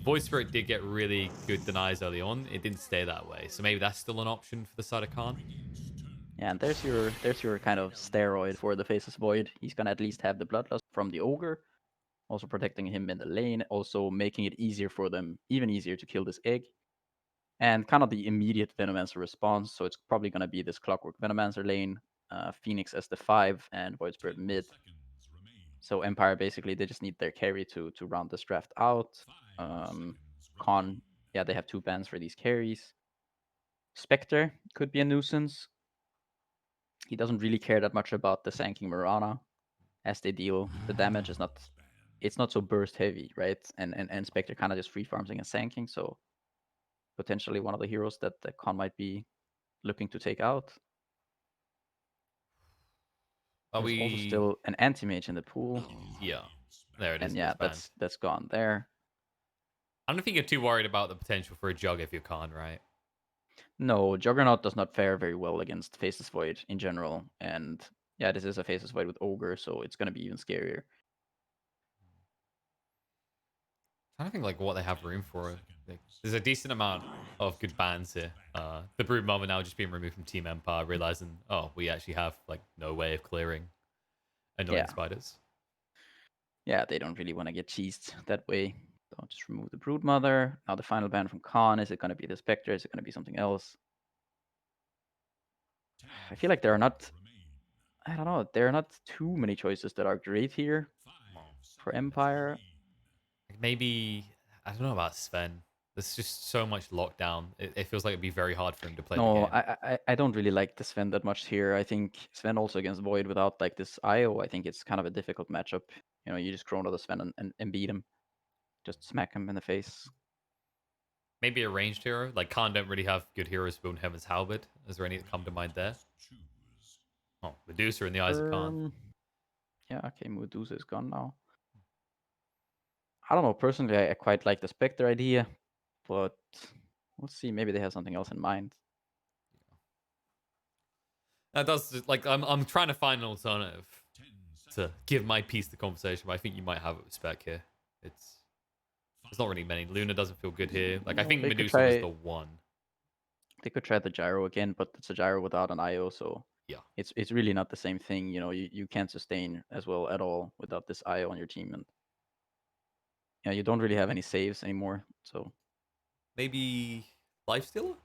Void Spirit did get really good denies early on. It didn't stay that way. So maybe that's still an option for the side of Khan. Yeah, and there's your kind of steroid for the Faceless Void. He's gonna at least have the Bloodlust from the Ogre, also protecting him in the lane, also making it easier for them, even easier to kill this egg. And kind of the immediate Venomancer response, so it's probably gonna be this Clockwork Venomancer lane, Phoenix as the 5, and Void Spirit mid. So Empire basically they just need their carry to round this draft out. Con, yeah, they have 2 bans for these carries. Spectre could be a nuisance. He doesn't really care that much about the Sanking Mirana, as they deal. The damage is not, it's not so burst heavy, right? And Spectre kind of just free farms against Sanking, so potentially one of the heroes that the Con might be looking to take out. Are There's also we? still an anti-mage in the pool, Yeah. There it is. and It yeah, gets banned. that's gone there. I don't think you're too worried about the potential for a jug if you're Khan, right? No, Juggernaut does not fare very well against Faceless Void in general, and yeah, this is a Faceless Void with Ogre, so it's gonna be even scarier. I don't think like what they have room for. Like, there's a decent amount of good bans here. The Brood Mother now just being removed from Team Empire, realizing, oh, we actually have like no way of clearing annoying Yeah, spiders. yeah, they don't really want to get cheesed that way. So just remove the Broodmother. Now the final ban from Khan, is it going to be the Spectre? Is it going to be something else? I feel like there are not, I don't know, there are not too many choices that are great here for Empire. Like maybe I don't know about Sven. There's just so much lockdown. It feels like it'd be very hard for him to play the No, game. I don't really like the Sven that much here. I think Sven also against Void without like this IO, I think it's kind of a difficult matchup. You know, you just chrono the Sven and beat him. Just smack him in the face. Maybe a ranged hero. Like Khan don't really have good heroes building Heaven's Halberd. Is there any that come to mind there? Oh, Medusa in the eyes of Khan. Yeah, okay, Medusa is gone now. I don't know. Personally, I quite like the Spectre idea, but we'll see. Maybe they have something else in mind. That does like I'm trying to find an alternative to give my piece to the conversation, but I think you might have it with Spec here. It's not really many. Luna doesn't feel good here. Like I No, think Medusa was the one. they could try the gyro again, but it's a gyro without an IO, so Yeah. it's really not the same thing. You know, you can't sustain as well at all without this IO on your team, and yeah, you don't really have any saves anymore. So Maybe Lifestealer?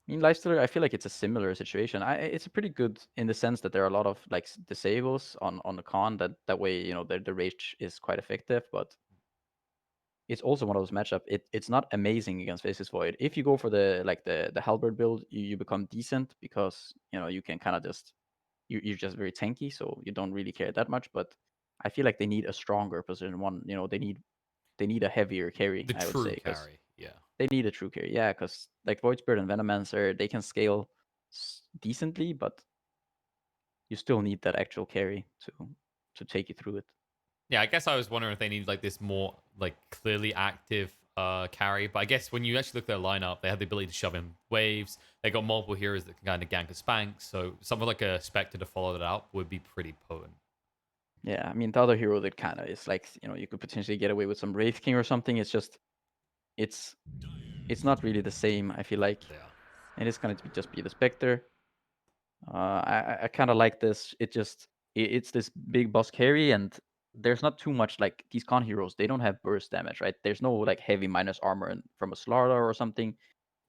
I mean, Lifestealer, I feel like it's a similar situation. It's pretty good in the sense that there are a lot of like disables on the con that way, you know, the rage is quite effective, but it's also one of those matchup. It's not amazing against Faceless Void. If you go for the halberd build, you become decent because you know you can kind of just you're just very tanky, so you don't really care that much. But I feel like they need a stronger position one. You know, they need a heavier carry, The I would say, true because carry. Yeah. they need a true carry. Yeah, because like Void Spirit and Venomancer, they can scale decently, but you still need that actual carry to take you through it. Yeah, I guess I was wondering if they need like this more like clearly active carry. But I guess when you actually look at their lineup, they have the ability to shove in waves. They got multiple heroes that can kind of gank a spank. So something like a Spectre to follow that up would be pretty potent. Yeah, I mean the other hero that kind of is like you know you could potentially get away with some Wraith King or something. It's just it's it's not really the same. I feel like Yeah. it is gonna just be the Spectre. I kind of like this. It's this big boss carry, and there's not too much like these con heroes. They don't have burst damage, right? There's no like heavy minus armor from a Slardar or something.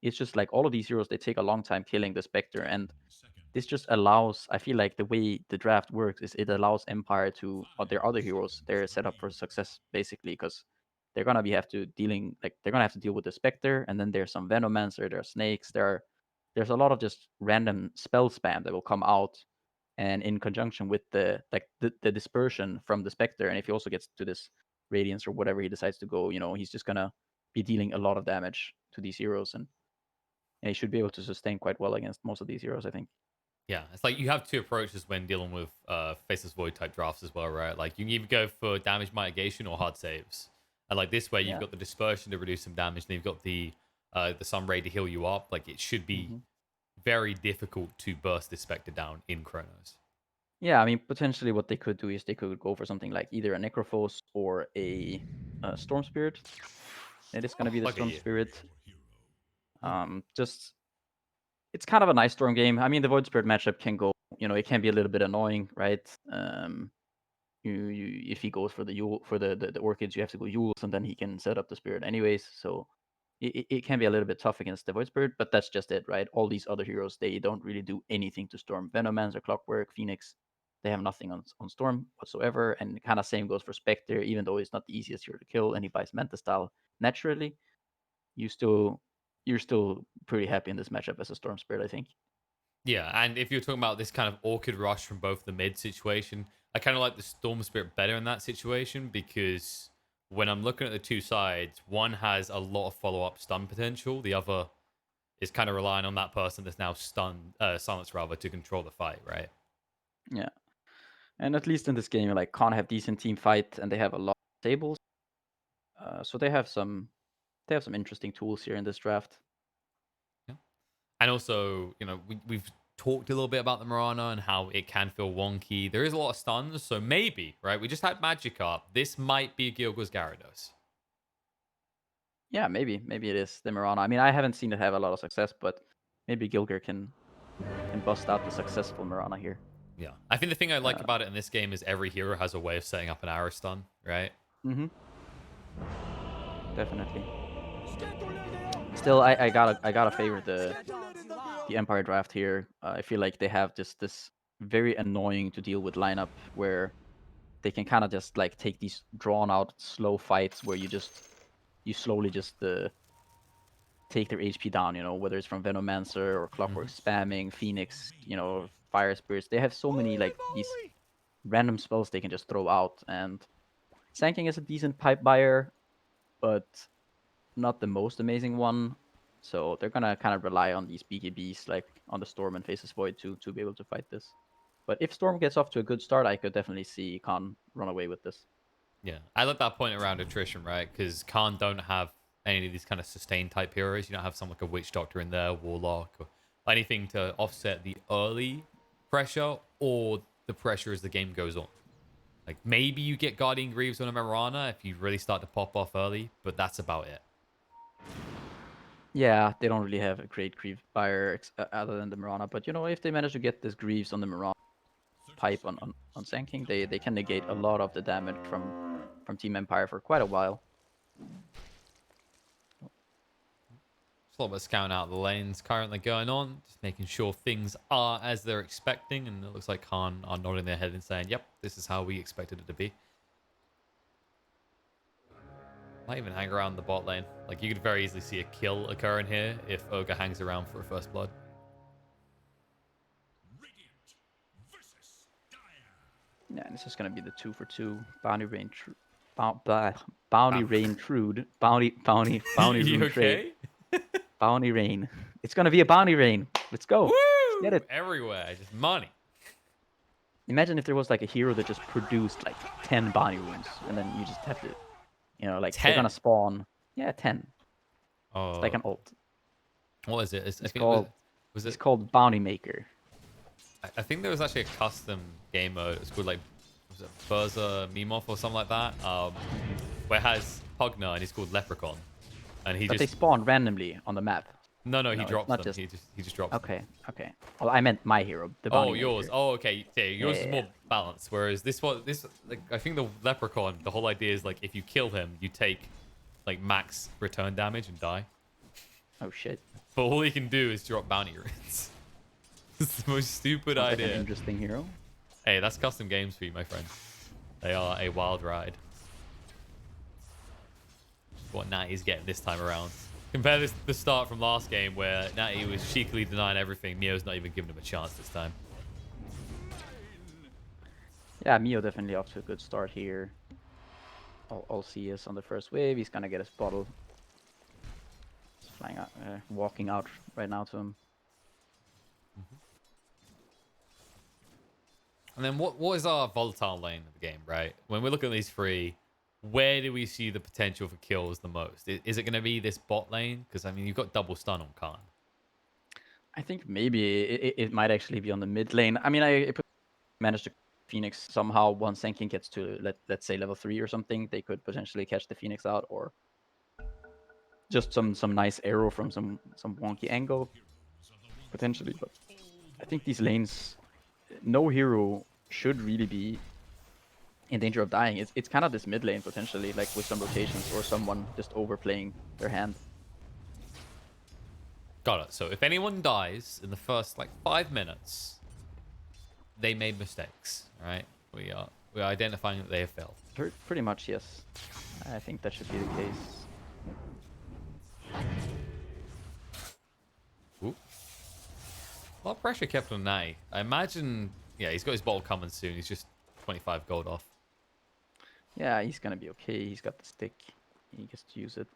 It's just like all of these heroes. They take a long time killing the Spectre, and this just allows. I feel like the way the draft works is it allows Empire to or their other heroes. They're set up for success basically because they're gonna be have to dealing like they're gonna have to deal with the Spectre, and then there's some Venomancer, there are snakes, there's a lot of just random spell spam that will come out, and in conjunction with the dispersion from the Spectre, and if he also gets to this Radiance or whatever he decides to go, you know, he's just gonna be dealing a lot of damage to these heroes, and he should be able to sustain quite well against most of these heroes, I think. Yeah, it's like you have two approaches when dealing with Faceless Void type drafts as well, right? Like you can either go for damage mitigation or hard saves. And like this way, you've Yeah. got the dispersion to reduce some damage, and you've got the Sun Ray to heal you up. Like it should be hmm very difficult to burst this Spectre down in Chronos. Yeah, I mean, potentially what they could do is they could go for something like either a Necrophos or a Storm Spirit. It is gonna be the Look at Storm you. Spirit. Hmm. Just it's kind of a nice Storm game. I mean, the Void Spirit matchup can go, it can be a little bit annoying, right? If he goes for the Yule for the Orchids, you have to go Yules, and then he can set up the Spirit anyways. So it can be a little bit tough against the Void Spirit, but that's just it, right? All these other heroes, they don't really do anything to Storm. Venomancer, Clockwork, Phoenix, they have nothing on Storm whatsoever. And kind of same goes for Spectre, even though he's not the easiest hero to kill and he buys Manta style naturally, you still you're still pretty happy in this matchup as a Storm Spirit, I think. Yeah, and if you're talking about this kind of Orchid rush from both the mid situation, I kind of like the Storm Spirit better in that situation because when I'm looking at the two sides, one has a lot of follow-up stun potential. The other is kind of relying on that person that's now stunned, silenced rather, to control the fight, right? Yeah. And at least in this game, like Khan have decent team fight and they have a lot of tables. So they have some interesting tools here in this draft. Yeah. And also, we've talked a little bit about the Mirana and how it can feel wonky. There is a lot of stuns, so maybe, right? We just had Magikarp. This might be Gilga's Gyarados. Yeah, maybe it is the Mirana. I mean, I haven't seen it have a lot of success, but maybe Gilger can bust out the successful Mirana here. Yeah. I think the thing I like Uh, about it in this game is every hero has a way of setting up an arrow stun, right? hmm Definitely. Still, I gotta favor the Empire draft here. I feel like they have just this very annoying to deal with lineup where they can kind of just like take these drawn out slow fights where you slowly just take their HP down, whether it's from Venomancer or Clockwork Hmm. spamming, Phoenix, Fire Spirits. They have so many like these random spells they can just throw out. And Sanking is a decent pipe buyer, but not the most amazing one. So they're gonna kind of rely on these BKBs like on the Storm and Faces Void to be able to fight this. But if Storm gets off to a good start, I could definitely see Khan run away with this. Yeah. I like that point around attrition, right? Because Khan don't have any of these kind of sustained type heroes. You don't have someone like a Witch Doctor in there, Warlock, or anything to offset the early pressure or the pressure as the game goes on. Like maybe you get Guardian Greaves on a Mirana if you really start to pop off early, but that's about it. Yeah, they don't really have a great Greave buyer other than the Mirana. But if they manage to get this Greaves on the Mirana pipe on Sand King, they can negate a lot of the damage from Team Empire for quite a while. Just a little bit of scouting out the lanes currently going on, just making sure things are as they're expecting, and it looks like Khan are nodding their head and saying, "Yep, this is how we expected it to be." Might even hang around the bot lane. Like you could very easily see a kill occur in here if Ogre hangs around for a first blood. Yeah, and this is gonna be the 2-for-2 Bounty Rain Bounty Rain Trude Bounty You Rune trade. okay? Bounty Rain. It's gonna be a Bounty Rain. Let's go. Let's get Woo! it. Everywhere, just money. Imagine if there was like a hero that just produced like 10 Bounty Runes, and then you just have to, like they're 10. gonna spawn. Yeah, 10. It's like Oh, an ult. what is it? I He's think it was. called Was he's it? called Bounty Maker. I think there was actually a custom game mode. It's called like, was it Berza Mimoth or something like that? Where it has Pugna and he's called Leprechaun, and he But they just spawn randomly on the map. no, he It's drops not them. just He just drops them. okay. Okay. Well, I meant my hero, the Bounty Oh, yours. Maker. Oh, okay. Yeah, Yeah, yours is yeah, yeah. more balanced. Whereas this like I think the Leprechaun, the whole idea is like if you kill him, you take like max return damage and die. Oh shit. But all he can do is drop bounty runes. It's the most stupid Sounds like an idea. interesting hero. Hey, that's custom games for you, my friend. They are a wild ride. What Natty's getting this time around. Compare this to the start from last game where Natty was cheekily denying everything. Mio's not even giving him a chance this time. Yeah, Mio definitely off to a good start here. All CIS on the first wave. He's gonna get his bottle. He's flying out, walking out right now to him. And then what is our volatile lane of the game, right? When we're looking at these three, where do we see the potential for kills the most? Is it going to be this bot lane? Because, I mean, you've got double stun on Khan. I think maybe it might actually be on the mid lane. I mean, I managed to Phoenix somehow, once Senkin gets to let's say level 3 or something, they could potentially catch the Phoenix out, or just some nice arrow from some wonky angle potentially. But I think these lanes, no hero should really be in danger of dying. It's kind of this mid lane potentially, like with some rotations or someone just overplaying their hand. Got it. So if anyone dies in the first like 5 minutes, they made mistakes. Right? We're identifying that they have failed. Pretty much, yes. I think that should be the case. Ooh. A lot of pressure kept on Nai. I imagine, yeah, he's got his bottle coming soon. He's just 25 gold off. Yeah, he's gonna be okay. He's got the stick. He gets to use it.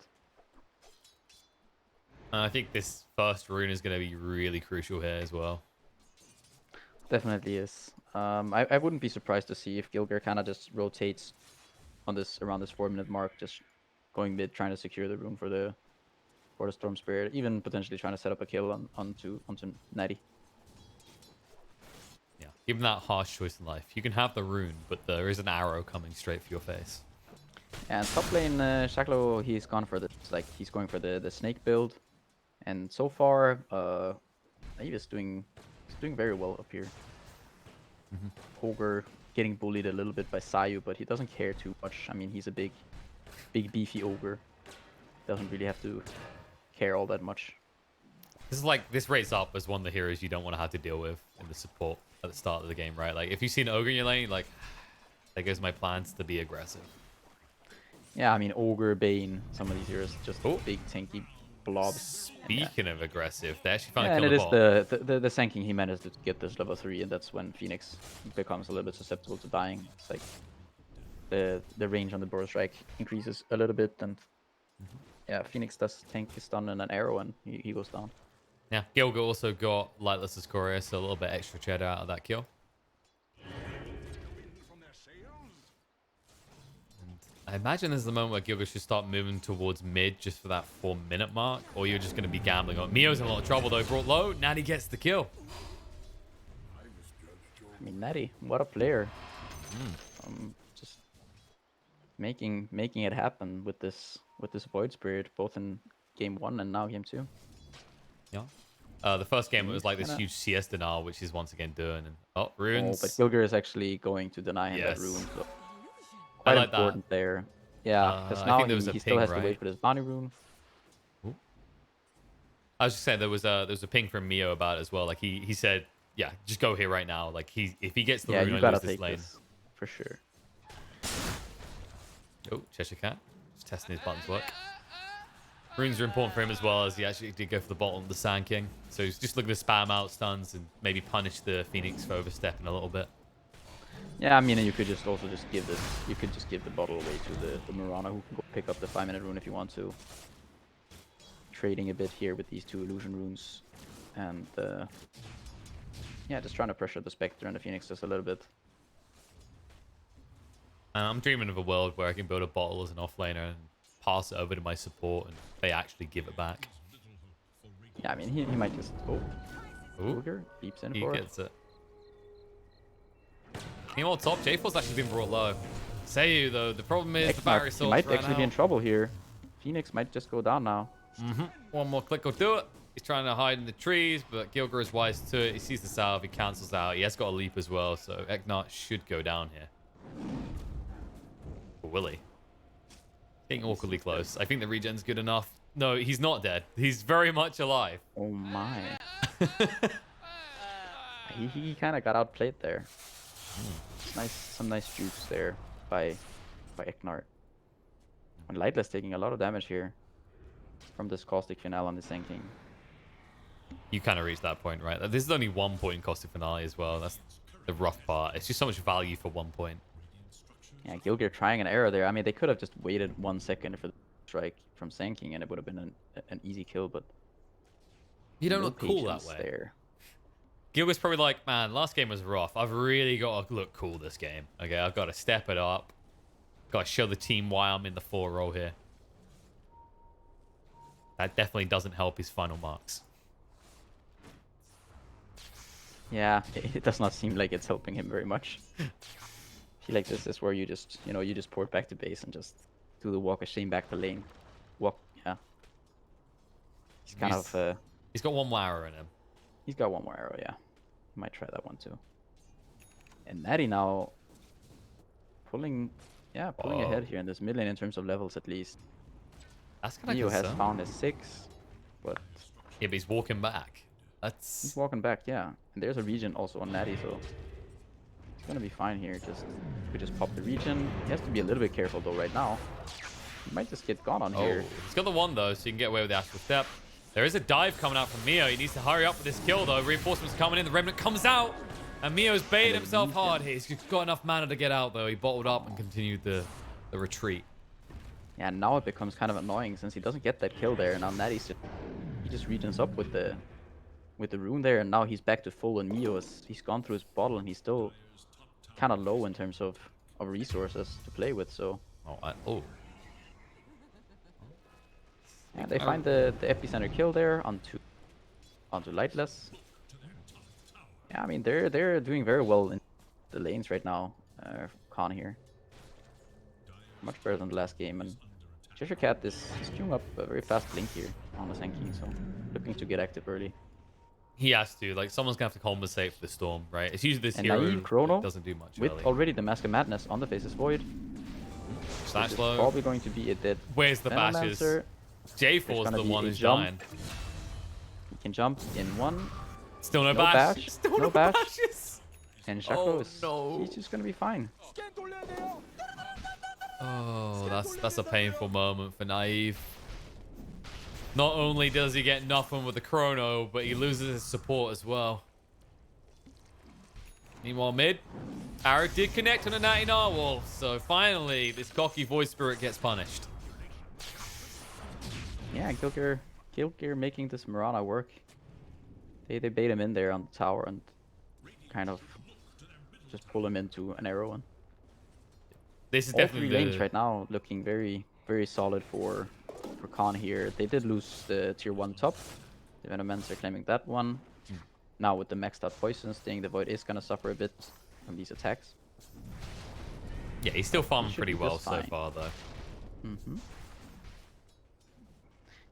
And I think this first rune is going to be really crucial here as well. Definitely is. I wouldn't be surprised to see if Gilger kind of just rotates on this around this 4-minute mark, just going mid, trying to secure the rune for the Storm Spirit, even potentially trying to set up a kill onto Natty. Yeah, given that harsh choice in life, you can have the rune, but there is an arrow coming straight for your face. And top lane, Shaklo, he's gone for this. Like, he's going for the snake build, and so far, Naive is doing very well up here. Ogre getting bullied a little bit by Sayu, but he doesn't care too much. I mean, he's a big beefy ogre. Doesn't really have to care all that much. This rates up as one of the heroes you don't want to have to deal with in the support at the start of the game, right? Like if you see an ogre in your lane, like there goes my plans to be aggressive. Yeah, I mean, Ogre, Bane, some of these heroes just big tanky blobs. Speaking of aggressive, they actually found a and killer it is bot. the Sanking he managed to get this level 3, and that's when Phoenix becomes a little bit susceptible to dying. It's like the range on the Boros Strike increases a little bit, and yeah, Phoenix does tank his stun and an arrow, and he goes down. Yeah, Gilga also got Lightless's Courier, so a little bit extra cheddar out of that kill. I imagine this is the moment where Gilga should start moving towards mid just for that 4-minute mark, or you're just going to be gambling on. Mio's in a lot of trouble though, brought low. Natty gets the kill. I mean, Natty, what a player. Just making it happen with this Void Spirit, both in game 1 and now game 2. Yeah. The first game it was like this huge CS denial, which he's once again doing. And, runes. Oh, but Gilger is actually going to deny him that rune. So I quite like important that. there. Yeah, because now he still has to wait for this bounty rune. Ooh. I was just saying there was a ping from Mio about it as well. Like he said, yeah, just go here right now. Like if he gets the rune, you I gotta lose this take lane. this for sure. Oh, Cheshire Cat, just testing his buttons work. Runes are important for him as well, as he actually did go for the bottom of the Sand King. So he's just looking to spam out stuns and maybe punish the Phoenix for overstepping a little bit. Yeah, I mean, you could just also just give this. You could just give the bottle away to the Mirana, who can go pick up the 5-minute rune if you want to. Trading a bit here with these 2 illusion runes, and yeah, just trying to pressure the Spectre and the Phoenix just a little bit. And I'm dreaming of a world where I can build a bottle as an offlaner and pass it over to my support, and they actually give it back. Yeah, I mean, he might just Ogre beeps in for it. He gets it. You know what, top? J4's actually been brought low. Seiyu, though, the problem is the battery he might actually be in trouble here. Phoenix might just go down now. One more click will do it. He's trying to hide in the trees, but Gilger is wise to it. He sees the salve, he cancels out. He has got a leap as well, so Eknart should go down here. Or will he? Getting awkwardly close. I think the regen's good enough. No, he's not dead. He's very much alive. Oh my. he kind of got outplayed there. Some nice jukes there by Eknart. And Lightless taking a lot of damage here from this caustic finale on the Sand King. You kind of reached that point, right? This is only 1 point in caustic finale as well. That's the rough part. It's just so much value for 1 point. Yeah, Gilger trying an arrow there. I mean, they could have just waited 1 second for the strike from Sand King, and it would have been an easy kill, but you don't look cool that way. There. Gilger's probably like, man, last game was rough. I've really got to look cool this game. Okay, I've got to step it up. Got to show the team why I'm in the 4 role here. That definitely doesn't help his final marks. Yeah, it does not seem like it's helping him very much. I feel like this is where you just, you just port back to base and just do the walk of shame back to lane. Yeah. He's kind of, He's he's got one more arrow in him. he's got one more arrow, yeah. Might try that one too. And Natty now pulling, yeah, pulling Whoa. ahead here in this mid lane in terms of levels at least. That's kind of Neo has concern. found his 6, but Yeah, but he's walking back. he's That's walking back, yeah. And there's a regen also on Natty, so he's gonna be fine here. We just pop the regen. He has to be a little bit careful though right now. He might just get gone on oh, here. he's got the one though, so you can get away with the astral step. There is a dive coming out from Mio. He needs to hurry up with this kill though. Reinforcements coming in. The remnant comes out, and Mio's baited And the himself regen. hard. He's got enough mana to get out though. He bottled up and continued the retreat. Yeah, now it becomes kind of annoying since he doesn't get that kill there. And now Natty's just, he just regens up with the rune there, and now he's back to full. And Mio he's gone through his bottle, and he's still kind of low in terms of resources to play with. So Oh. yeah, they find the epicenter kill there onto Lightless. Yeah, I mean they're doing very well in the lanes right now. Khan here, much better than the last game, and Cat is queuing up a very fast blink here on the Sankey, so looking to get active early. He has to. Like, someone's going to have to compensate for the storm, right? It's usually this And hero Naive that Chrono doesn't do much with early. already the Mask of Madness on the Faceless Void. Slash This is low. probably going to be a dead Where's the bashes? Venomancer. J4's gonna the be one a who's jump. dying. He can jump in one. Still no No bash. bash. Still No no bash. bashes. And Shaco Oh, is no. he's just gonna be fine. Oh, that's a painful moment for Naive. Not only does he get nothing with the chrono, but he loses his support as well. Meanwhile, mid, arrow did connect on a natty narwhal, so finally this cocky voice spirit gets punished. Yeah, Gilgir making this Mirana work. They bait him in there on the tower and kind of just pull him into an arrow. And This is all three definitely lanes the right now looking very, very solid for Khan here. They did lose the tier 1 top. The Venomancer claiming that one. Now with the maxed out poison sting, the Void is gonna suffer a bit from these attacks. yeah. He's still farming should pretty be well just so fine. far though.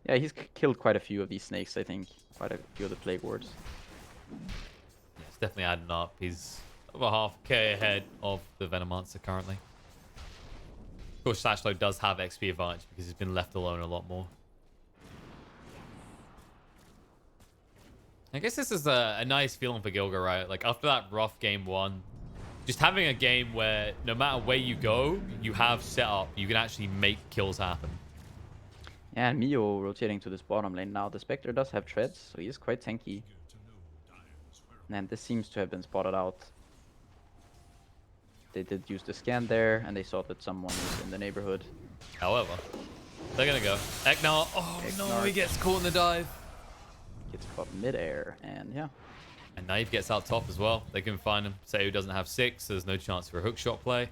Yeah, he's killed quite a few of these snakes, I think. Quite a few of the plague wards. Yeah, it's definitely adding up. He's over half K ahead of the Venomancer currently. Of course, Slashlow does have XP advantage because he's been left alone a lot more. I guess this is a nice feeling for Gilga, right? Like, after that rough game 1, just having a game where no matter where you go, you have set up, you can actually make kills happen. Yeah, and Mio rotating to this bottom lane now. The Spectre does have treads, so he is quite tanky. And this seems to have been spotted out. They did use the scan there, and they saw that someone was in the neighborhood. However, they're going to go. Eknar, oh no, he gets caught in the dive. Gets caught midair, and yeah. And Naive gets out top as well. They can find him. Seiyu doesn't have 6, so there's no chance for a hookshot play.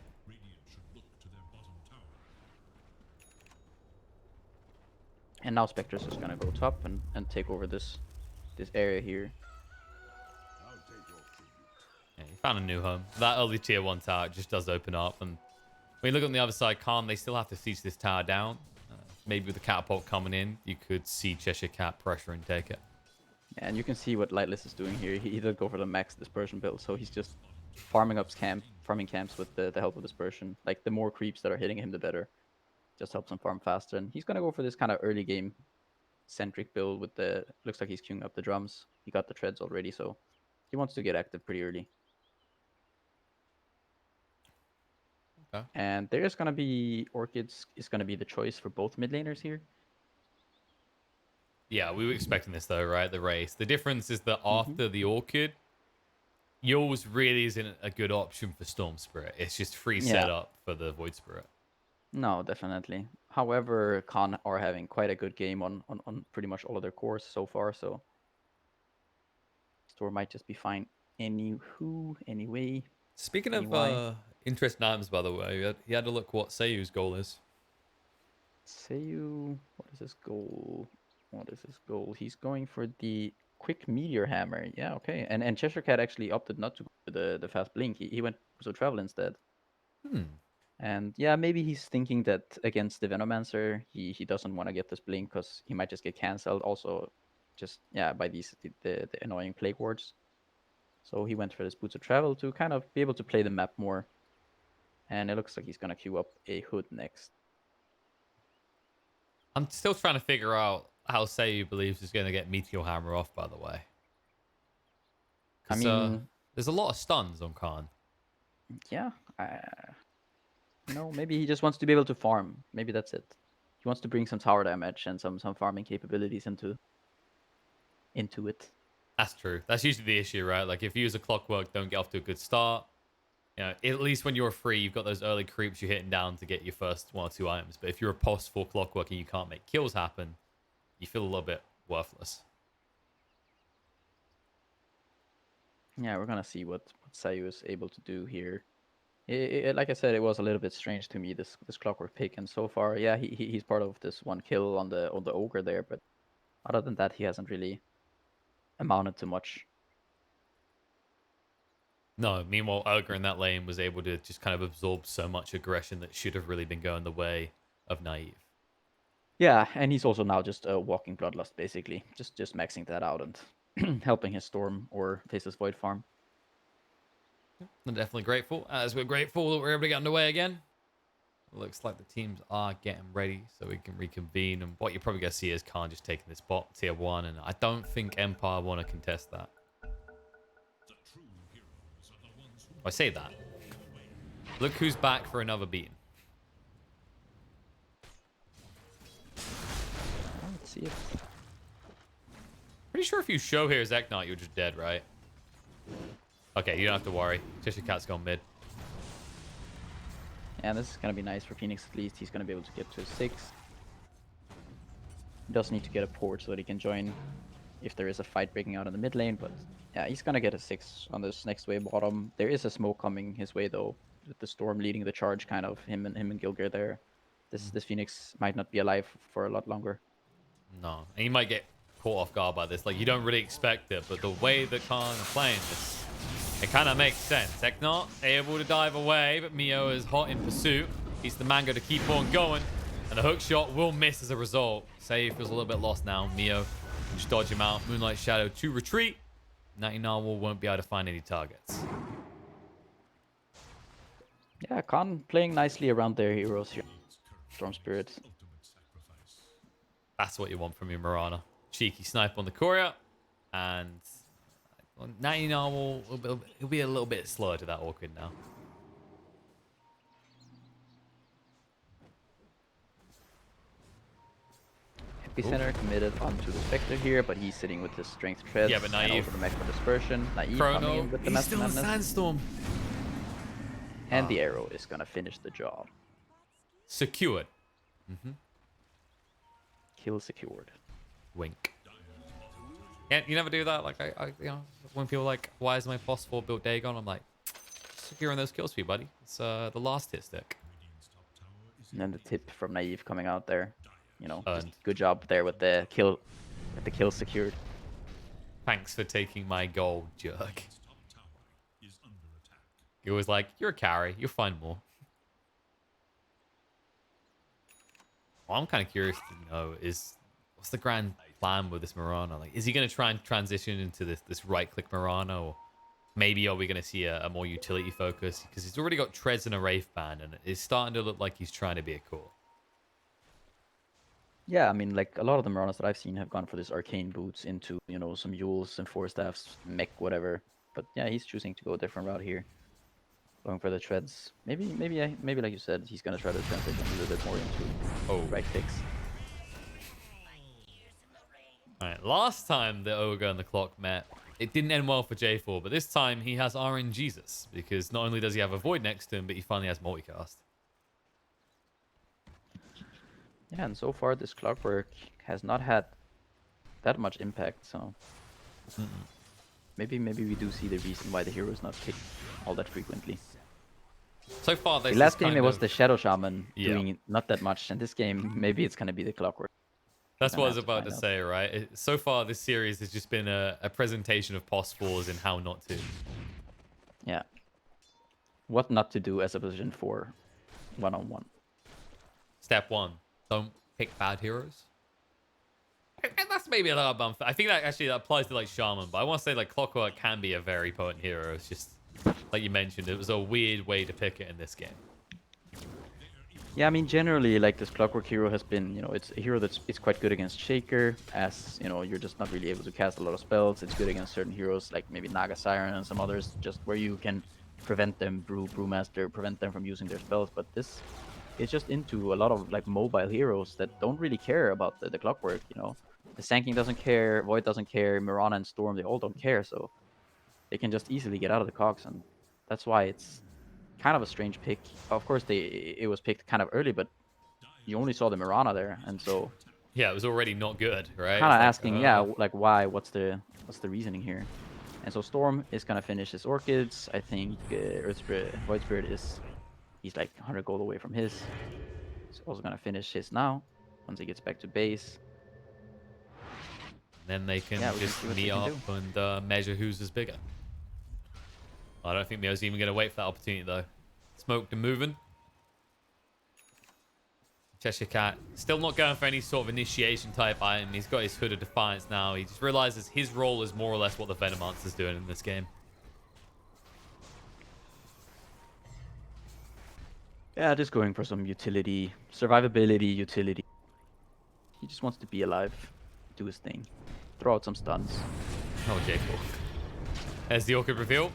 And now Spectre's just gonna go top and take over this area here. Yeah, he found a new home. That early tier 1 tower just does open up. And when you look on the other side, Khan, they still have to siege this tower down. Maybe with the catapult coming in, you could see Cheshire Cat pressure and take it. Yeah, and you can see what Lightless is doing here. He did go for the max dispersion build, so he's just farming camps with the help of dispersion. Like, the more creeps that are hitting him, the better. Just helps him farm faster. And he's gonna go for this kind of early game centric build with the, looks like he's queuing up the drums. He got the treads already, so he wants to get active pretty early. Okay. And there's gonna be Orchids is gonna be the choice for both mid laners here. Yeah, we were expecting this though, right? The race. The difference is that after the Orchid, yours really isn't a good option for Storm Spirit. It's just free Yeah. setup for the Void Spirit. No, definitely. However, Khan are having quite a good game on pretty much all of their cores so far, so Store might just be fine anyway. Speaking Anyway. of interest names, by the way, he had to look what Seiyu's goal is. Seiyu, what is his goal? What is his goal? He's going for the quick meteor hammer. Yeah, okay. And Cheshire Cat actually opted not to go for the fast blink. He went to travel instead. Hmm. And yeah, maybe he's thinking that against the Venomancer, he doesn't want to get this blink because he might just get cancelled. Also, just yeah, by the annoying plague wards. So he went for this Boots of Travel to kind of be able to play the map more. And it looks like he's gonna queue up a Hood next. I'm still trying to figure out how Seiyu believes he's going to get Meteor Hammer off, by the way. I Because mean, there's a lot of stuns on Khan. yeah, maybe he just wants to be able to farm. Maybe that's it. He wants to bring some tower damage and some farming capabilities into it. That's true. That's usually the issue, right? Like if you use a Clockwork, don't get off to a good start. You know, at least when you're free, you've got those early creeps you're hitting down to get your first 1 or 2 items. But if you're a post for Clockwork and you can't make kills happen, you feel a little bit worthless. Yeah, we're gonna see what Sayu is able to do here. Like I said, it was a little bit strange to me this Clockwork pick, and so far, yeah, he's part of this one kill on the ogre there, but other than that, he hasn't really amounted to much. No, meanwhile, Ogre in that lane was able to just kind of absorb so much aggression that should have really been going the way of Naive. Yeah, and he's also now just a walking bloodlust, basically, just maxing that out and helping his storm or Faceless Void farm. I'm definitely grateful, as we're grateful that we're able to get underway again. Looks like the teams are getting ready so we can reconvene. And what you're probably going to see is Khan just taking this bot tier 1. And I don't think Empire want to contest that. I say that. Look who's back for another beating. Let's see if... Pretty sure if you show here Zeknot, you're just dead, right? Okay, you don't have to worry. Cheshire Cat's gone mid. Yeah, this is going to be nice for Phoenix at least. He's going to be able to get to a 6. He does need to get a port so that he can join if there is a fight breaking out in the mid lane, but yeah, he's going to get a 6 on this next wave bottom. There is a smoke coming his way though, with the Storm leading the charge, kind of him and Gilgir there. This Phoenix might not be alive for a lot longer. No, and you might get caught off guard by this. Like, you don't really expect it, but the way that Khan is playing this, it kind of makes sense. Eknot able to dive away, but Mio is hot in pursuit. He's the mango to keep on going, and the hook shot will miss as a result. Save feels a little bit lost now. Mio can just dodge him out. Moonlight Shadow to retreat. Natty Narwhal won't be able to find any targets. Yeah, Khan playing nicely around their heroes here. Storm Spirit. That's what you want from your Mirana. Cheeky snipe on the courier, and Natty Narwhal will be a little bit slower to that Orchid now. Epicenter committed onto the Spectre here, but he's sitting with his Strength Treads. Yeah, but Naive. And also the Macro Dispersion. Naive coming Chrono, in with the he's Master still in Madness. Sandstorm. And the arrow is going to finish the job. Secured. Kill secured. Wink. Yeah, you never do that. Like, when people are like, why is my boss 4 built Dagon? I'm like, securing those kills for you, buddy. It's the last hit stick. And then the tip from Naive coming out there. You know, just Earned. good job there with the kill secured. Thanks for taking my gold, jerk. He was like, you're a carry. You'll find more. What I'm kind of curious to know is, what's the grand plan with this Mirana? Like, is he going to try and transition into this right-click Mirana, or maybe are we going to see a more utility focus? Because he's already got Treads and a Wraith Band, and it's starting to look like he's trying to be a core. Yeah, I mean, like a lot of the Miranas that I've seen have gone for this arcane boots into, you know, some Yules, some Force Staffs, mech, whatever. But yeah, he's choosing to go a different route here. Going for the treads. Maybe like you said, he's gonna try to transition a little bit more into right clicks. Alright, last time the Ogre and the Clock met, it didn't end well for J4, but this time he has RNGesus, because not only does he have a Void next to him, but he finally has multicast. Yeah, and so far this Clockwork has not had that much impact, so maybe we do see the reason why the hero is not picked all that frequently. So far, The last game it was the Shadow Shaman doing not that much, and this game maybe it's gonna be the Clockwork. That's Gonna what I was have to about find to out. say, right? So far, this series has just been a presentation of pos flaws and how not to. Yeah. What not to do as a position for 1-on-1. Step 1, don't pick bad heroes. And that's maybe a little bump. I think that actually that applies to like Shaman, but I want to say like Clockwork can be a very potent hero. It's just, like you mentioned, it was a weird way to pick it in this game. Yeah, I mean, generally, like this Clockwork hero has been, it's a hero it's quite good against Shaker, as you're just not really able to cast a lot of spells. It's good against certain heroes like maybe Naga Siren and some others, just where you can prevent them, Brewmaster, prevent them from using their spells. But this is just into a lot of like mobile heroes that don't really care about the Clockwork. The Sanking doesn't care, Void doesn't care, Mirana and Storm, they all don't care, so they can just easily get out of the cogs, and that's why it's kind of a strange pick. Of course, it was picked kind of early, but you only saw the Mirana there, and so Yeah, it was already not good, right? kind It's of like, asking, yeah, like why? What's the reasoning here? And so Storm is gonna finish his Orchids. I think Earth Spirit, Void Spirit he's like 100 gold away from his. He's also gonna finish his now once he gets back to base. then they can Yeah, we can just see what they meet can up do. and measure who's is bigger. I don't think Mio's even going to wait for that opportunity, though. Smoked and moving. Cheshire Cat still not going for any sort of initiation type item. He's got his Hood of Defiance now. He just realizes his role is more or less what the Venomancer's doing in this game. Yeah, just going for some utility, survivability, utility. He just wants to be alive, do his thing, throw out some stuns. Oh, J4. There's the Orchid reveal.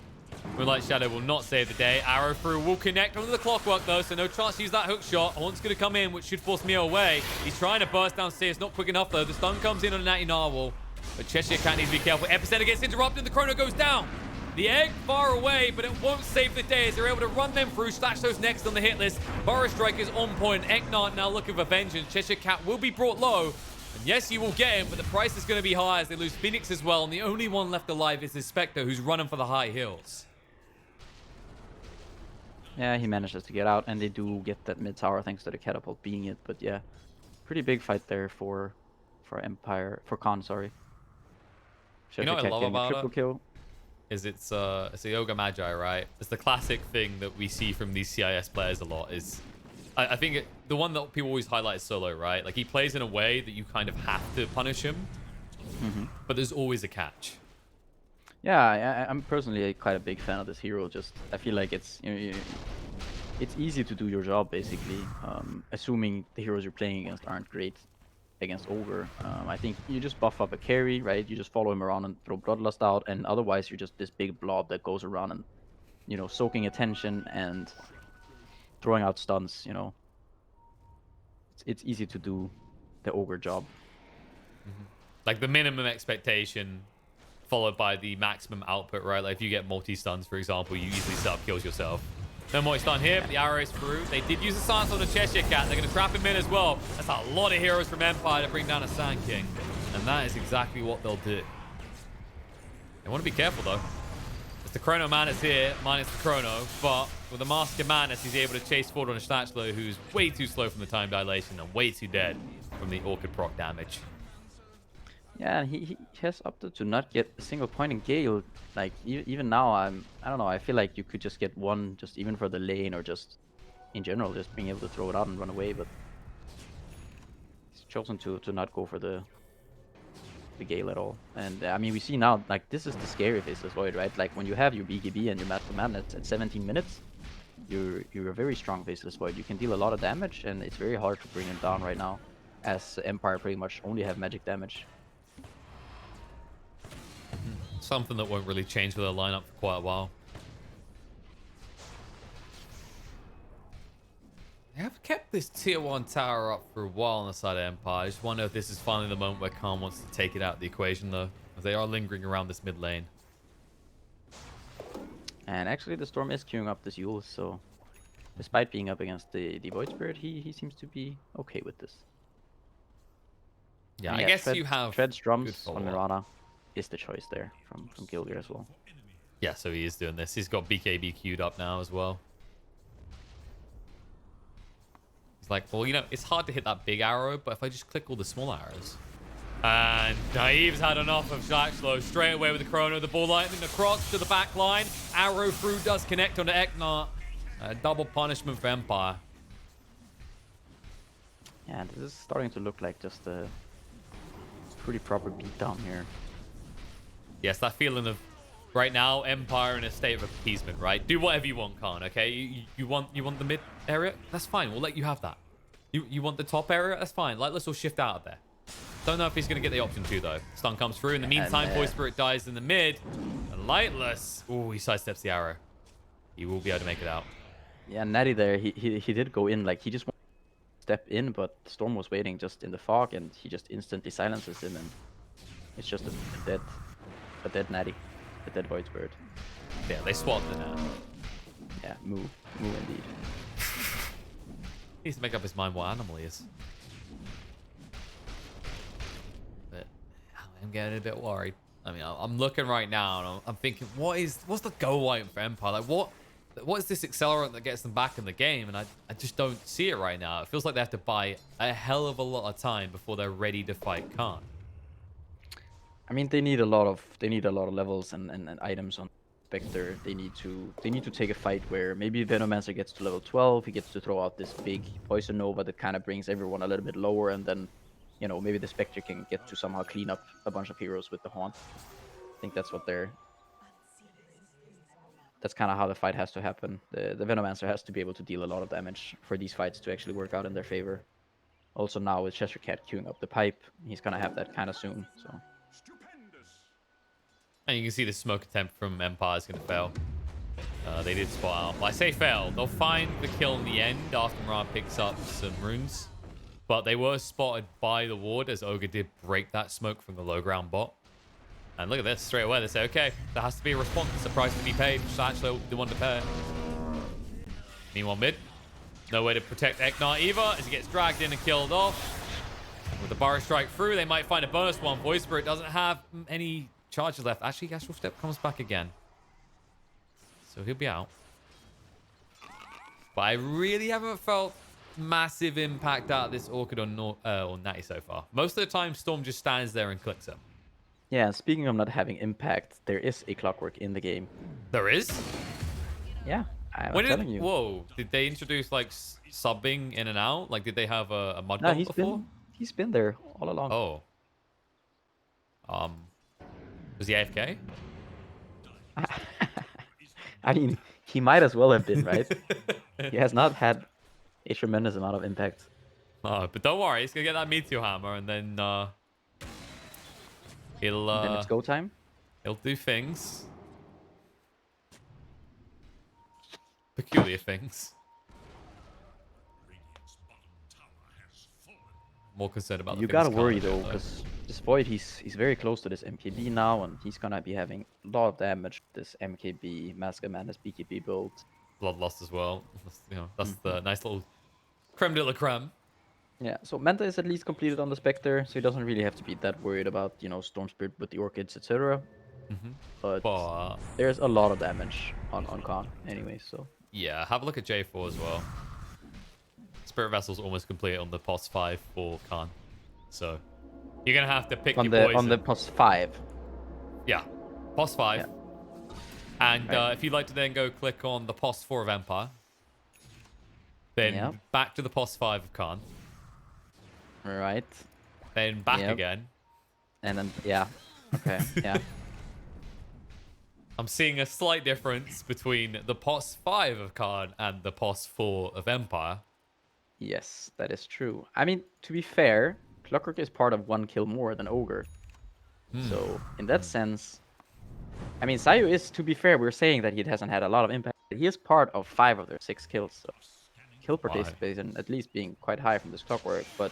Moonlight Shadow will not save the day. Arrow through will connect onto the Clockwork, though, so no chance to use that hook shot. Haunt's going to come in, which should force Mio away. He's trying to burst down CS, not quick enough, though. The stun comes in on a Natty Narwhal, but Cheshire Cat needs to be careful. Epicenter gets interrupted, the Chrono goes down. The egg far away, but it won't save the day as they're able to run them through. Slash those next on the hit list. Burrow Strike is on point. Eknart now looking for vengeance. Cheshire Cat will be brought low. And yes, you will get him, but the price is going to be high as they lose Phoenix as well. And the only one left alive is the Spectre, who's running for the high hills. Yeah, he manages to get out, and they do get that mid tower thanks to the catapult being it. But yeah, pretty big fight there for Khan, sorry. You know Cheshire what I Cat love getting a about triple it? kill. Is it's a Yoga Magi, right? It's the classic thing that we see from these CIS players a lot is, I think the one that people always highlight is Solo, right? Like he plays in a way that you kind of have to punish him, but there's always a catch. Yeah, I'm personally quite a big fan of this hero. Just I feel like it's it's easy to do your job basically, assuming the heroes you're playing against aren't great against Ogre. I think you just buff up a carry, right? You just follow him around and throw Bloodlust out, and otherwise you're just this big blob that goes around and soaking attention and throwing out stuns. It's easy to do the Ogre job. Like the minimum expectation followed by the maximum output, right? Like if you get multi-stuns, for example, you easily set up kills yourself. No multi-stun here, but the arrow is through. They did use the silence on the Cheshire Cat. They're going to trap him in as well. That's a lot of heroes from Empire to bring down a Sand King. And that is exactly what they'll do. They want to be careful, though. As the Chrono Man is here, minus the Chrono, but with the Mask of Madness, he's able to chase forward on a Schnatchlo, who's way too slow from the time dilation and way too dead from the Orchid proc damage. Yeah, and he has opted to not get a single point in Gale. Like even now, I don't know. I feel like you could just get one, just even for the lane or just in general, just being able to throw it out and run away. But he's chosen to not go for the Gale at all. And I mean, we see now like this is the scary Faceless Void, right? Like when you have your BKB and your Mask of Madness at 17 minutes, you're a very strong Faceless Void. You can deal a lot of damage, and it's very hard to bring him down right now, as Empire pretty much only have magic damage. Something that won't really change with their lineup for quite a while. They have kept this tier 1 tower up for a while on the side of Empire. I just wonder if this is finally the moment where Khan wants to take it out of the equation, though, as they are lingering around this mid lane. And actually, the Storm is queuing up this Yule, so despite being up against the Void Spirit, he seems to be okay with this. Yeah, And I guess you have Tread's good drums on follow-up. Mirana is the choice there from Gilgir as well. Yeah, so he is doing this. He's got BKB queued up now as well. like, well, you know, it's hard to hit that big arrow, but if I just click all the small arrows. And Naive's had enough of Shaxlo. Straight away with the Chrono, the ball lightning across to the back line. Arrow through does connect onto Eknart. Double punishment for Empire. Yeah, this is starting to look like just a pretty proper beatdown here. Yes, that feeling of right now, Empire in a state of appeasement, right? Do whatever you want, Khan, okay? You want the mid area? That's fine. We'll let you have that. You want the top area? That's fine. Like, let's all shift out of there. Don't know if he's going to get the option to, though. Stun comes through. In the meantime, Voice Spirit dies in the mid. And Lightless. Ooh, he sidesteps the arrow. He will be able to make it out. Yeah, Natty there, he did go in, like, he just wanted to step in, but Storm was waiting just in the fog, and he just instantly silences him, and it's just a dead Natty, a dead Void Spirit. Yeah, they swapped it now. Yeah, moo indeed. He needs to make up his mind what animal he is. But I'm getting a bit worried. I mean, I'm looking right now, and I'm thinking, what's the goal line for Empire? Like, what is this accelerant that gets them back in the game? And I just don't see it right now. It feels like they have to buy a hell of a lot of time before they're ready to fight Khan. I mean, they need a lot of levels and items on Spectre. They need to take a fight where maybe Venomancer gets to level 12. He gets to throw out this big Poison Nova that kind of brings everyone a little bit lower, and then, you know, maybe the Spectre can get to somehow clean up a bunch of heroes with the Haunt. I think that's what that's kind of how the fight has to happen. The Venomancer has to be able to deal a lot of damage for these fights to actually work out in their favor. Also now with Cheshire Cat queuing up the pipe, he's gonna have that kind of soon. So. And you can see the smoke attempt from Empire is going to fail. They did spot out. Well, I say fail. They'll find the kill in the end after Ra picks up some runes. But they were spotted by the ward as Ogre did break that smoke from the low ground bot. And look at this. Straight away, they say, okay, there has to be a response. It's a price to be paid. Actually, the one to pay. Meanwhile, mid. No way to protect Eknart either as he gets dragged in and killed off. With the Burrow Strike through, they might find a bonus one. Voice Spirit doesn't have any charges left. Actually, Astral Step comes back again. So he'll be out. But I really haven't felt massive impact out of this Orchid or Natty so far. Most of the time, Storm just stands there and clicks him. Yeah, speaking of not having impact, there is a clockwork in the game. There is? Yeah, I'm telling you. Whoa, did they introduce like subbing in and out? Like, did they have a mud No, gun before? He's been there all along. Oh. Was he AFK? I mean, he might as well have been, right? He has not had a tremendous amount of impact. But don't worry, he's gonna get that Meteor Hammer, and then Then it's go time. he'll do things, peculiar things. More concerned about the You things gotta Khan worry did, though, because this Void, he's very close to this MKB now, and he's gonna be having a lot of damage. This MKB Mask of Madness BKB build. Bloodlust as well. That's the nice little creme de la creme. Yeah, so Manta is at least completed on the Spectre, so he doesn't really have to be that worried about, you know, Storm Spirit with the Orchids, etc. But there's a lot of damage on Khan anyway, so. Yeah, have a look at J4 as well. Spirit Vessel's almost complete on the POS 5 for Khan. So you're going to have to pick your poison. On the POS 5. Yeah, POS 5. Yeah. And if you'd like to then go click on the POS 4 of Empire, then back to the POS 5 of Khan. Right. Then back again. And then, yeah. Okay, yeah. I'm seeing a slight difference between the POS 5 of Khan and the POS 4 of Empire. Yes, that is true. I mean, to be fair, Clockwork is part of one kill more than Ogre. So, in that sense, I mean, Sayu is, to be fair, we're saying that he hasn't had a lot of impact. He is part of 5 of their 6 kills, so kill participation at least being quite high from this Clockwork, but...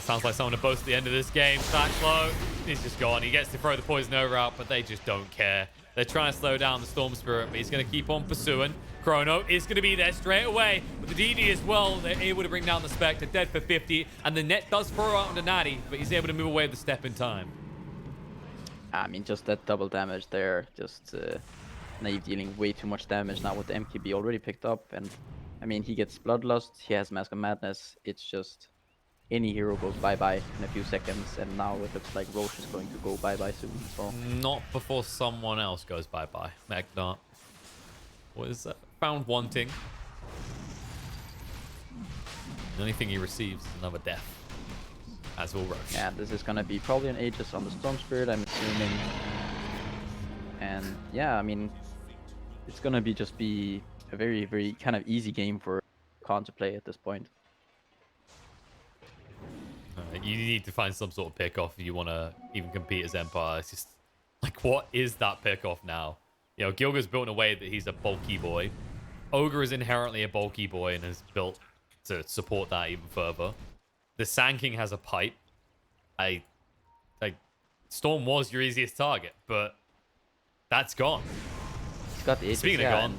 sounds like someone to boast at the end of this game. Sacklow, he's just gone. He gets to throw the Poison Over out, but they just don't care. They're trying to slow down the Storm Spirit, but he's going to keep on pursuing. Chrono is going to be there straight away. With the DD as well, they're able to bring down the Spectre. Dead for 50, and the net does throw out onto Natty, but he's able to move away with the step in time. I mean, just that double damage there. Just Naive dealing way too much damage now with the MKB already picked up, and I mean, he gets Bloodlust, he has Mask of Madness. It's just any hero goes bye-bye in a few seconds, and now it looks like Roche is going to go bye-bye soon as well. Not before someone else goes bye-bye. Magnart. What is that? Found wanting. The only thing he receives is another death. As will Roche. Yeah, this is gonna be probably an Aegis on the Storm Spirit, I'm assuming. And yeah, I mean, it's gonna be a very, very kind of easy game for Khan to play at this point. You need to find some sort of pick-off if you want to even compete as Empire. It's just, like, what is that pick-off now? You know, Gilga's built in a way that he's a bulky boy. Ogre is inherently a bulky boy and is built to support that even further. The Sand King has a pipe. Like, Storm was your easiest target, but that's gone. He's got the Aegis, Speaking of gone.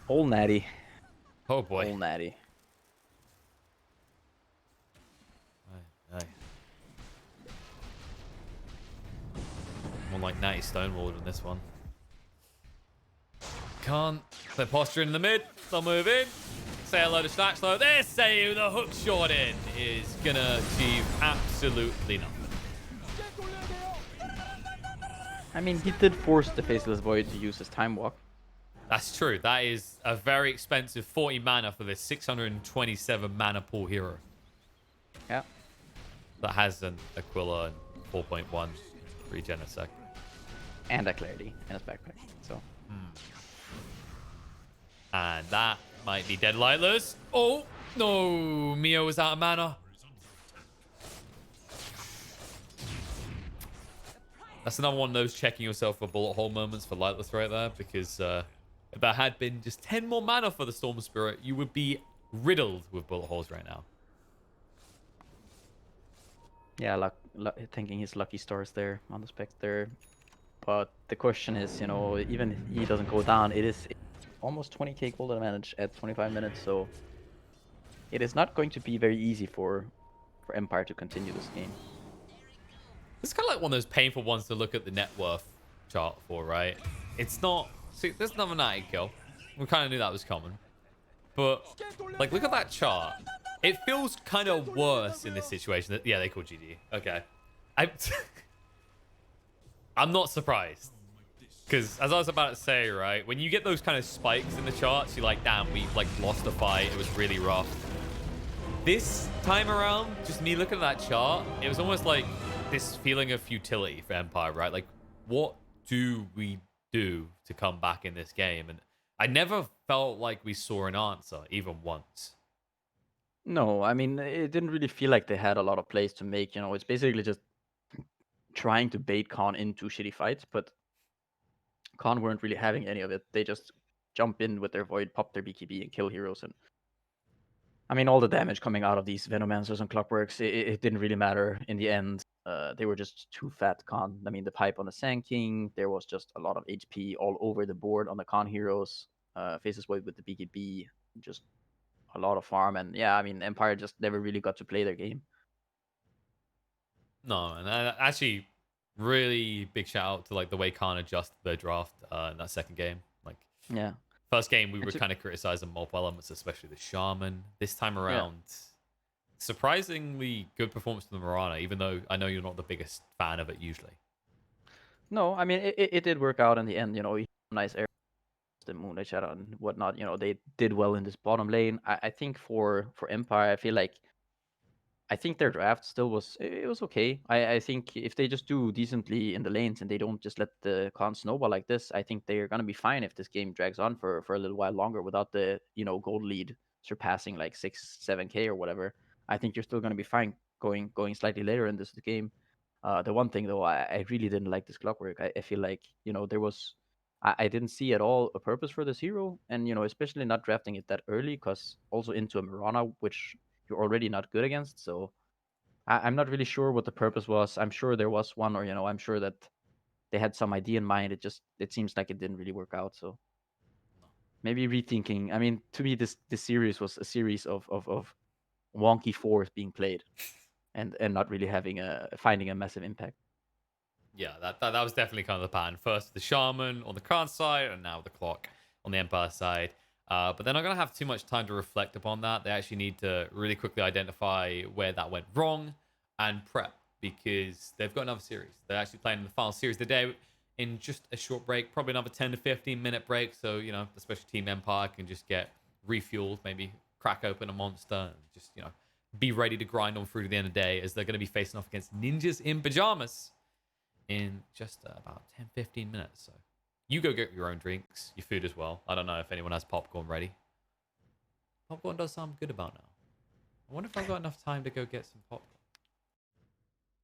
Old Natty. Oh, boy. Old Natty. Aye. More like Natty Stonewall than this one. Can't. They're posturing in the mid. They'll move in. Say hello to Snatchlow. They say the hook shot in is gonna achieve absolutely nothing. I mean, he did force the Faceless Void to use his Time Walk. That's true. That is a very expensive 40 mana for this 627 mana pool hero. Yeah. That has an Aquila and 4.1 regen a sec. And a Clarity in his backpack. So. And that might be dead lightless. Oh, no. Mio is out of mana. That's another one of those checking yourself for bullet hole moments for lightless right there. Because if there had been just 10 more mana for the Storm Spirit, you would be riddled with bullet holes right now. Yeah, thinking his lucky stars there on the Spectre. But the question is, you know, even if he doesn't go down, it is almost 20k gold advantage at 25 minutes, so it is not going to be very easy for Empire to continue this game. It's kind of like one of those painful ones to look at the net worth chart for, right? It's not... See, there's another 90 kill. We kind of knew that was coming. But, like, look at that chart. It feels kind of worse in this situation. Yeah, they call GG. Okay. I'm not surprised. Because, as I was about to say, right, when you get those kind of spikes in the charts, you're like, damn, we, like, lost a fight. It was really rough. This time around, just me looking at that chart, it was almost like this feeling of futility for Empire, right? Like, what do we do to come back in this game? And I never felt like we saw an answer, even once. No, I mean, it didn't really feel like they had a lot of plays to make, you know. It's basically just trying to bait Khan into shitty fights, but Khan weren't really having any of it. They just jump in with their Void, pop their BKB, and kill heroes. And I mean, all the damage coming out of these Venomancers and Clockworks, it didn't really matter in the end. They were just too fat Khan. I mean, the pipe on the Sand King, there was just a lot of HP all over the board on the Khan heroes. Faces Void with the BKB, just a lot of farm. And yeah, I mean, Empire just never really got to play their game. No, and actually, really big shout out to like the way Khan adjusted their draft in that second game. Like, Yeah. first game we were kind of criticizing multiple elements, especially the Shaman. This time around, surprisingly good performance from the Mirana, even though I know you're not the biggest fan of it usually. No, I mean, it did work out in the end. You know, nice air, the Moonlight Shadow and whatnot. You know, they did well in this bottom lane. I think for Empire, I think their draft still was it was okay. I think if they just do decently in the lanes and they don't just let the Khan snowball like this, I think they're gonna be fine if this game drags on for a little while longer without the gold lead surpassing like 6-7k or whatever. I think you're still gonna be fine going slightly later in this game. The one thing though, I really didn't like this Clockwork. I feel like there was I didn't see at all a purpose for this hero, and especially not drafting it that early, because also into a Mirana, which you're already not good against. So I'm not really sure what the purpose was. I'm sure there was one, or I'm sure that they had some idea in mind. It seems like it didn't really work out. So maybe rethinking. I mean, to me, this series was a series of wonky fours being played, and not really finding a massive impact. Yeah, that was definitely kind of the pattern. First the Shaman on the Khan side, and now the Clock on the Empire side. But they're not going to have too much time to reflect upon that. They actually need to really quickly identify where that went wrong and prep because they've got another series. They're actually playing in the final series of the day in just a short break, probably another 10 to 15-minute break. So, the special team Empire can just get refueled, maybe crack open a monster, and just, be ready to grind on through to the end of the day as they're going to be facing off against ninjas in pajamas in just about 10, 15 minutes. So you go get your own drinks, your food as well. I don't know if anyone has popcorn ready. Popcorn does sound good about now. I wonder if I've got enough time to go get some popcorn.